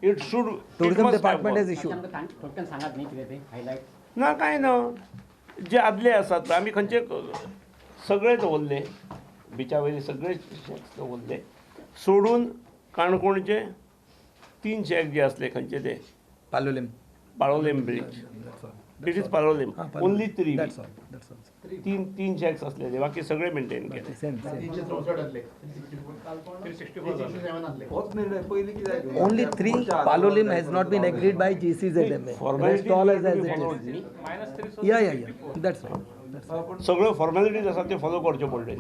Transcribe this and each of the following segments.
It should tourism department is issue थोडक्यात सांगात नाही कितें तें हायलायट ना काय ना जे आदले आसात आमी खंयचे सगळे दवरले बिचा वयले सगळे शॅक्स दवरले सोडून काणकोणचे 3 शॅक जे असले खंयचे ते Palolem Palolem bridge it is Palolem only 3 that's all तीन शॅक्स असलेले बाकी सगळे मेंटेन केले same same 364 only 3 Palolim has not been agreed by GCZMA. Rest all is as it is. Yeah. That's all. सगळ्यो फॉर्मॅलिटीज आसा त्यो फॉलो करच्यो पडले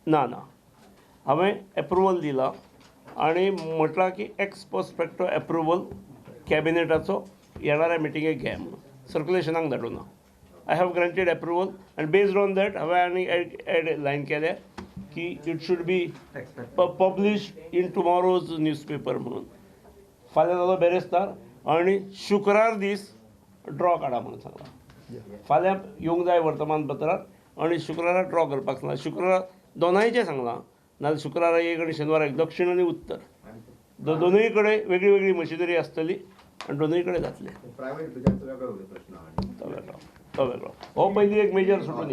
ना हांवें एप्रुवल दिला आनी म्हटलां की एक्स पर्सपेक्टो एप्रुवल कॅबिनेटाचो येणाऱ्या मिटिंगेक घे म्हणून सर्क्युलेशनाक धाडूना आय हॅव ग्रांटेड एप्रुवल आनी बेस्ड ऑन दॅट हांवें आनी एड लायन केल्या की it should be published in tomorrow's newspaper म्हणून फाल्यां जालो बेरेस्तार आनी शुक्रार दीस ड्रॉ काडा म्हणून सांगला फाल्यां येवंक जाय वर्तमानपत्रांत आनी शुक्रारा ड्रॉ करपाक सांगला शुक्रारा दोनांयचें सांगलां नाजाल्यार शुक्रारा एक आनी शेनवाराक दक्षिण आनी उत्तर दोनूय कडेन वेगळी वेगळी मशिनरी आसतली आनी दोनूय कडेन जातले तो वेगळो हो पयली एक मेजर सुटून